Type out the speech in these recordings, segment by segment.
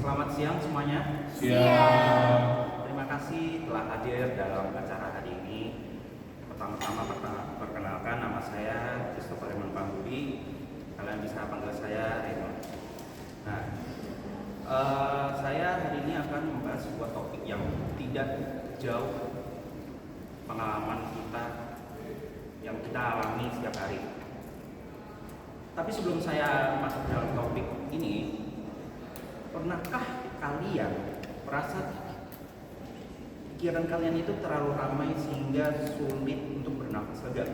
Selamat siang semuanya. Siap. Terima kasih telah hadir dalam acara hari ini. Pertama-tama perkenalkan, nama saya Christopher Raymond Pambudi. Kalian bisa panggil saya Raymond. Nah, saya hari ini akan membahas sebuah topik yang tidak jauh pengalaman kita yang kita alami setiap hari. Tapi sebelum saya masuk dalam topik ini, pernahkah kalian merasa pikiran kalian itu terlalu ramai sehingga sulit untuk bernafas lega?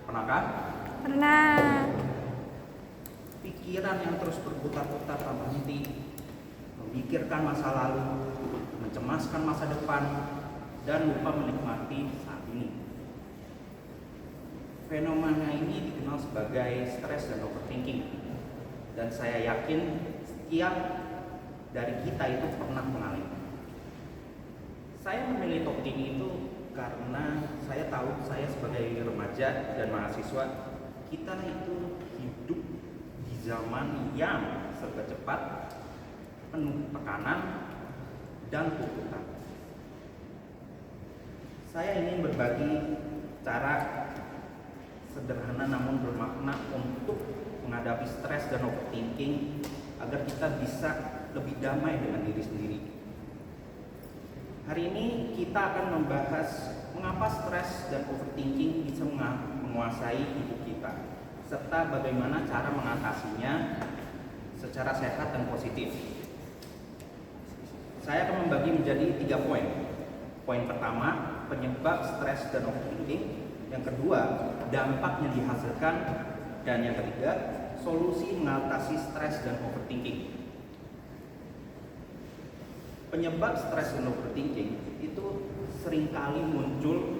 Pernahkah? Pernah. Pikiran yang terus berputar-putar tanpa henti, memikirkan masa lalu, mencemaskan masa depan, dan lupa menikmati saat ini. Fenomena ini dikenal sebagai stres dan overthinking, dan saya yakin setiap dari kita itu pernah mengalami. Saya memilih topik ini itu karena saya tahu saya sebagai remaja dan mahasiswa, kita itu hidup di zaman yang serba cepat, penuh tekanan dan tuntutan. Saya ingin berbagi cara sederhana namun bermakna untuk menghadapi stres dan overthinking agar kita bisa lebih damai dengan diri sendiri. Hari ini kita akan membahas mengapa stres dan overthinking bisa menguasai hidup kita, serta bagaimana cara mengatasinya secara sehat dan positif. Saya akan membagi menjadi 3 poin. Poin pertama, penyebab stres dan overthinking. Yang kedua, dampak yang dihasilkan. Dan yang ketiga, solusi mengatasi stres dan overthinking. Penyebab stres dan overthinking itu seringkali muncul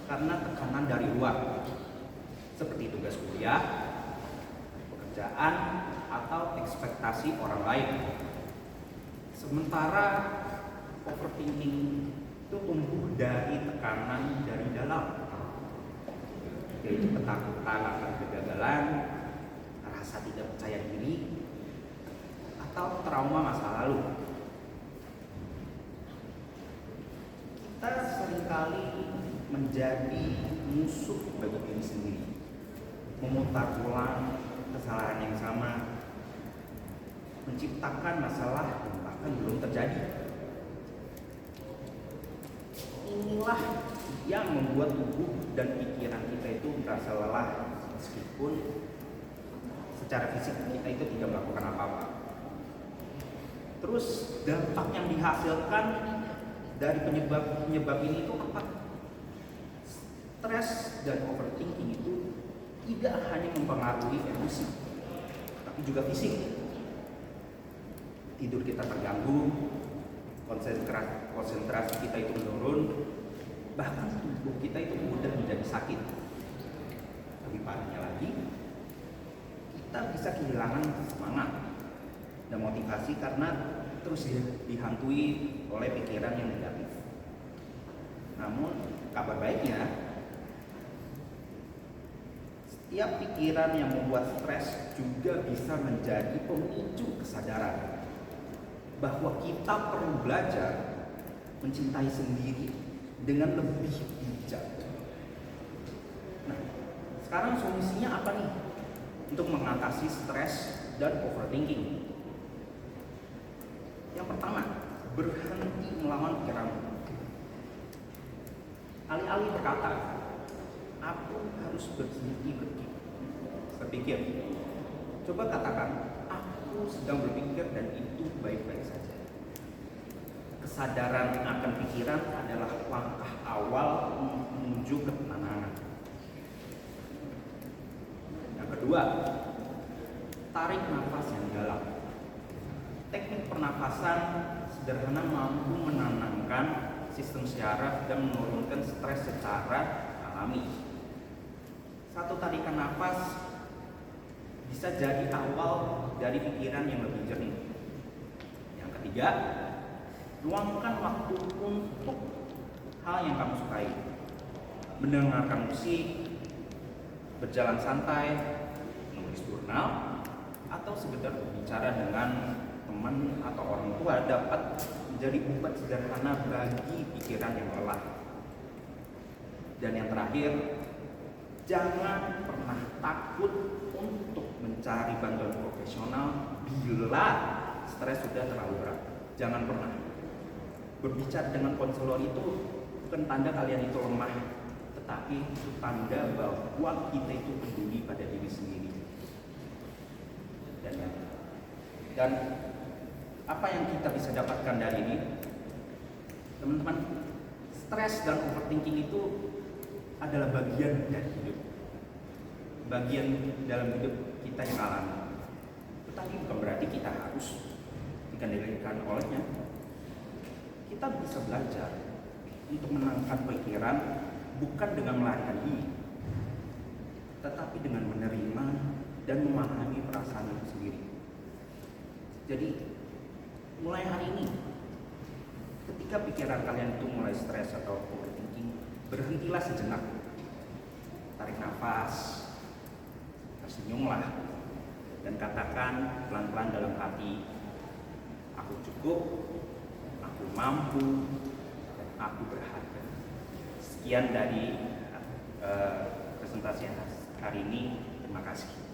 karena tekanan dari luar, seperti tugas kuliah, pekerjaan, atau ekspektasi orang lain. Sementara overthinking itu tumbuh dari tekanan dari dalam, yaitu ketakutan akan kegagalan, rasa tidak percaya diri, atau trauma masa lalu. Kita seringkali menjadi musuh bagi diri sendiri, memutar ulang kesalahan yang sama, menciptakan masalah yang bahkan belum terjadi. Inilah yang membuat tubuh dan pikiran kita itu merasa lelah, meskipun secara fisik kita itu tidak melakukan apa-apa. Terus dampak yang dihasilkan dari penyebab ini itu apa? Stres dan overthinking itu tidak hanya mempengaruhi emosi, tapi juga fisik. Tidur kita terganggu, konsentrasi kita itu menurun, bahkan tubuh kita itu mudah menjadi sakit. Lebih parahnya lagi, kita bisa kehilangan semangat dan motivasi karena terus dihantui oleh pikiran yang negatif. Namun kabar baiknya, setiap pikiran yang membuat stres juga bisa menjadi pemicu kesadaran bahwa kita perlu belajar mencintai sendiri dengan lebih bijak. Nah, sekarang solusinya apa nih untuk mengatasi stres dan overthinking? Yang pertama, berhenti melawan pikiranmu. Alih-alih berkata, aku harus berhenti berpikir, coba katakan, aku sedang berpikir dan itu baik-baik saja. Kesadaran akan pikiran adalah langkah awal menuju ketenangan. Yang kedua, tarik nafas yang dalam. Teknik pernafasan sederhana mampu menenangkan sistem syaraf dan menurunkan stres secara alami. Satu tarikan nafas bisa jadi awal dari pikiran yang lebih jernih. Yang ketiga, luangkan waktu untuk hal yang kamu sukai. Mendengarkan musik, berjalan santai, menulis jurnal, atau sekedar berbicara dengan teman atau orang tua dapat menjadi obat sederhana bagi pikiran yang lelah. Dan yang terakhir, jangan pernah takut untuk mencari bantuan profesional bila stres sudah terlalu berat. Jangan pernah. Berbicara dengan konselor itu bukan tanda kalian itu lemah, tetapi itu tanda bahwa kita itu peduli pada diri sendiri. Dan apa yang kita bisa dapatkan dari ini, teman-teman, stres dan overthinking itu adalah bagian dari hidup, bagian dalam hidup kita yang alami. Tetapi bukan berarti kita harus dikendalikan olehnya. Kita bisa belajar untuk menangkan pikiran bukan dengan melarikan diri, tetapi dengan menerima dan memahami perasaan itu sendiri. Jadi mulai hari ini, ketika pikiran kalian itu mulai stres atau overthinking, berhentilah sejenak, tarik nafas, tersenyumlah, dan katakan pelan-pelan dalam hati, aku cukup, aku mampu, dan aku berharga. Sekian dari presentasi hari ini. Terima kasih.